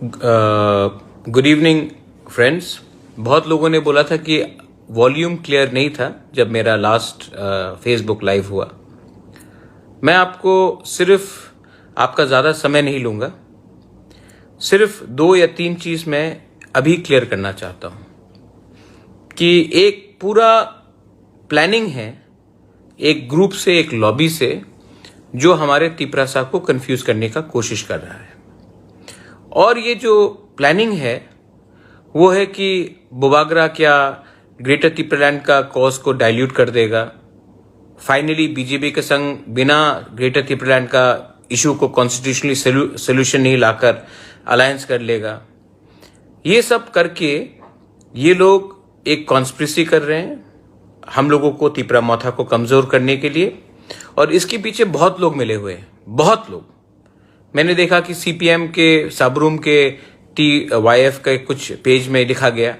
Good evening friends. बहुत लोगों ने बोला था कि वॉल्यूम क्लियर नहीं था जब मेरा लास्ट फेसबुक लाइव हुआ। मैं आपको सिर्फ आपका ज़्यादा समय नहीं लूँगा, सिर्फ 2 या 3 चीज़ मैं अभी क्लियर करना चाहता हूँ कि एक पूरा प्लानिंग है एक ग्रुप से, एक लॉबी से, जो हमारे तिपरासा को कंफ्यूज करने का कोशिश कर रहा है। और ये जो प्लानिंग है वो है कि बुबागरा क्या ग्रेटर तिपरालैंड का कॉज को डाइल्यूट कर देगा, फाइनली बीजेपी के संग बिना ग्रेटर तिपरालैंड का इशू को कॉन्स्टिट्यूशनली सोल्यूशन नहीं लाकर अलायंस कर लेगा। ये सब करके ये लोग एक कॉन्स्पिरेसी कर रहे हैं हम लोगों को, तिपरा मौथा को कमजोर करने के लिए। और इसके पीछे बहुत लोग मिले हुए हैं, बहुत लोग। मैंने देखा कि सीपीएम के सबरूम के TYF के कुछ पेज में लिखा गया,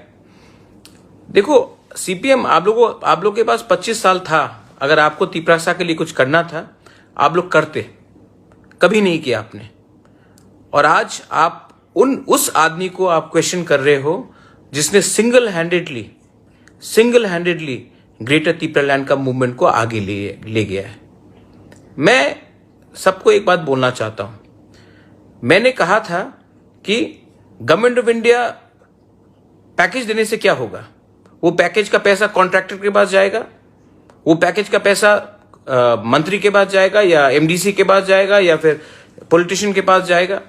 देखो सीपीएम, आप लोगों के पास 25 साल था, अगर आपको तिपरासा के लिए कुछ करना था आप लोग करते, कभी नहीं किया आपने। और आज आप उस आदमी को आप क्वेश्चन कर रहे हो जिसने सिंगल हैंडेडली ग्रेटर तिपरालैंड का मूवमेंट को आगे ले गया है। मैं सबको एक बात बोलना चाहता हूं, मैंने कहा था कि गवर्नमेंट ऑफ इंडिया पैकेज देने से क्या होगा, वो पैकेज का पैसा कॉन्ट्रैक्टर के पास जाएगा, वो पैकेज का पैसा मंत्री के पास जाएगा या MDC के पास जाएगा या फिर पॉलिटिशियन के पास जाएगा।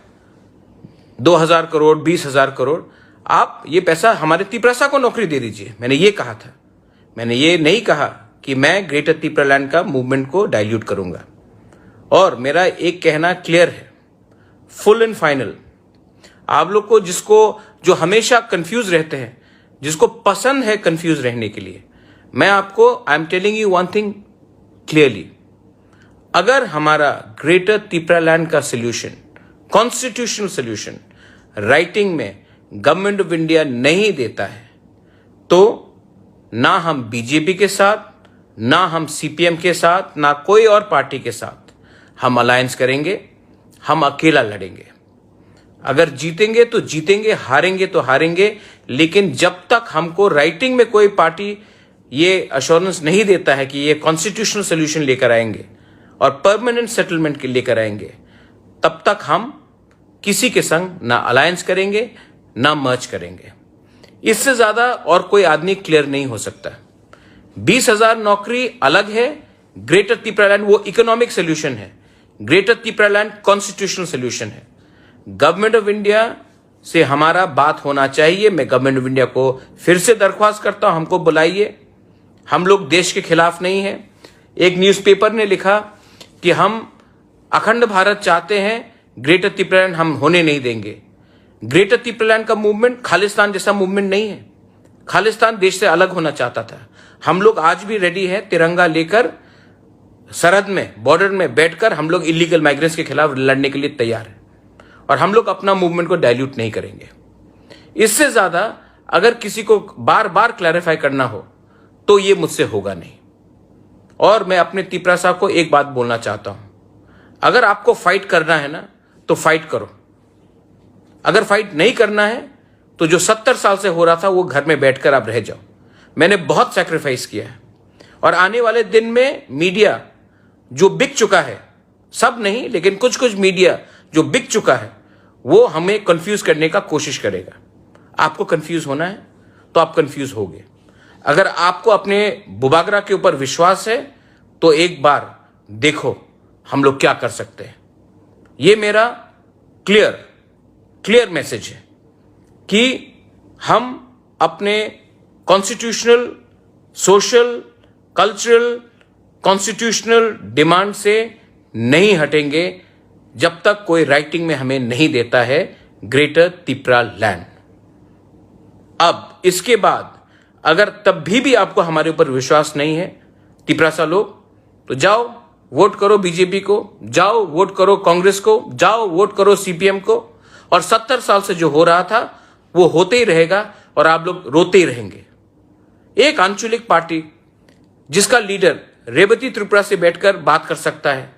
2000 करोड़ 20,000 करोड़, आप ये पैसा हमारे तिपरासा को नौकरी दे दीजिए। मैंने ये कहा था, मैंने ये नहीं कहा कि मैं ग्रेटर तिपरालैंड का मूवमेंट को डाइल्यूट करूंगा। और मेरा एक कहना क्लियर है, फुल एंड फाइनल। आप लोग को जो हमेशा कंफ्यूज रहते हैं, जिसको पसंद है कंफ्यूज रहने के लिए, मैं आपको I am telling you one thing clearly, अगर हमारा ग्रेटर तिपरालैंड का सोल्यूशन, कॉन्स्टिट्यूशनल सोल्यूशन राइटिंग में गवर्नमेंट ऑफ इंडिया नहीं देता है तो ना हम बीजेपी के साथ, ना हम CPM के साथ, ना कोई और पार्टी के साथ हम अलायंस करेंगे, हम अकेला लड़ेंगे। अगर जीतेंगे तो जीतेंगे, हारेंगे तो हारेंगे, लेकिन जब तक हमको राइटिंग में कोई पार्टी ये अश्योरेंस नहीं देता है कि ये कॉन्स्टिट्यूशनल सोल्यूशन लेकर आएंगे और परमानेंट सेटलमेंट के लेकर आएंगे, तब तक हम किसी के संग ना अलायंस करेंगे ना मर्ज करेंगे। इससे ज्यादा और कोई आदमी क्लियर नहीं हो सकता। 20,000 नौकरी अलग है, ग्रेटर तिपरालैंड वो इकोनॉमिक सोल्यूशन है, ग्रेटर तिपरालैंड कॉन्स्टिट्यूशनल सोल्यूशन है। गवर्नमेंट ऑफ इंडिया से हमारा बात होना चाहिए। मैं गवर्नमेंट ऑफ इंडिया को फिर से दरख्वास्त करता हूं, हमको बुलाइए। हम लोग देश के खिलाफ नहीं है। एक न्यूज़पेपर ने लिखा कि हम अखंड भारत चाहते हैं, ग्रेटर तिपरालैंड हम होने नहीं देंगे। ग्रेटर तिपरालैंड का मूवमेंट खालिस्तान जैसा मूवमेंट नहीं है। खालिस्तान देश से अलग होना चाहता था। हम लोग आज भी रेडी है, तिरंगा लेकर सरहद में, बॉर्डर में बैठकर हम लोग इलीगल माइग्रेंट्स के खिलाफ लड़ने के लिए तैयार है। और हम लोग अपना मूवमेंट को डाइल्यूट नहीं करेंगे। इससे ज्यादा अगर किसी को बार बार क्लैरिफाई करना हो तो ये मुझसे होगा नहीं। और मैं अपने तिपरासा को एक बात बोलना चाहता हूं, अगर आपको फाइट करना है ना तो फाइट करो। अगर फाइट नहीं करना है तो जो 70 साल से हो रहा था वो घर में बैठकर आप रह जाओ। मैंने बहुत सैक्रिफाइस किया है। और आने वाले दिन में मीडिया जो बिक चुका है, सब नहीं लेकिन कुछ कुछ मीडिया जो बिक चुका है, वो हमें कंफ्यूज करने का कोशिश करेगा। आपको कंफ्यूज होना है तो आप कंफ्यूज होगे। अगर आपको अपने बुबागरा के ऊपर विश्वास है तो एक बार देखो हम लोग क्या कर सकते हैं। ये मेरा क्लियर मैसेज है कि हम अपने constitutional, social, cultural, constitutional demand से नहीं हटेंगे जब तक कोई राइटिंग में हमें नहीं देता है ग्रेटर तिपरालैंड। अब इसके बाद अगर तब भी आपको हमारे ऊपर विश्वास नहीं है तिपरासा लोग, तो जाओ वोट करो बीजेपी को, जाओ वोट करो कांग्रेस को, जाओ वोट करो CPM को। और 70 साल से जो हो रहा था वो होते ही रहेगा और आप लोग रोते ही रहेंगे। एक आंचलिक पार्टी जिसका लीडर रेवती त्रिपुरा से बैठकर बात कर सकता है,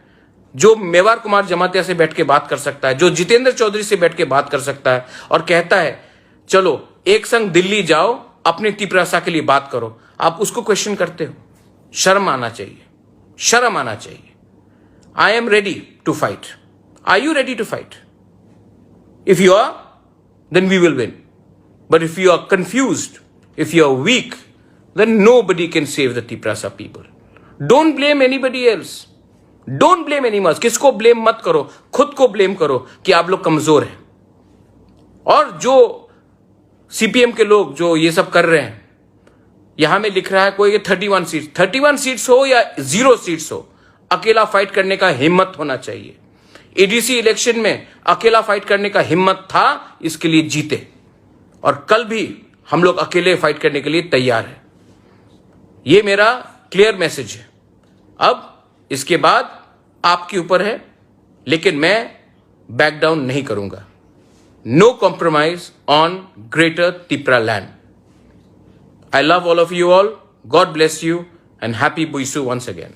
जो मेवार कुमार जमातिया से बैठ के बात कर सकता है, जो जितेंद्र चौधरी से बैठ के बात कर सकता है और कहता है चलो एक संग दिल्ली जाओ, अपने तिपरासा के लिए बात करो, आप उसको क्वेश्चन करते हो? शर्म आना चाहिए, शर्म आना चाहिए। I am ready to fight. Are you ready to fight? If you are, then we will win. But if you are confused, if you are weak, then nobody can save the Tiprasa people. Don't blame anybody else. Don't blame anyone. किसको blame मत करो, खुद को blame करो कि आप लोग कमजोर हैं। और जो सीपीएम के लोग जो ये सब कर रहे हैं, यहां में लिख रहा है कोई 31 सीट्स हो या 0 सीट्स हो, अकेला फाइट करने का हिम्मत होना चाहिए। एडीसी इलेक्शन में अकेला फाइट करने का हिम्मत था, इसके लिए जीते, और कल भी हम लोग अकेले फाइट करने के लिए तैयार हैं। यह मेरा क्लियर मैसेज है। अब इसके बाद आपके ऊपर है, लेकिन मैं बैक डाउन नहीं करूंगा। No compromise on greater Tipra land. I love all of you all. God bless you and happy Buisu once again.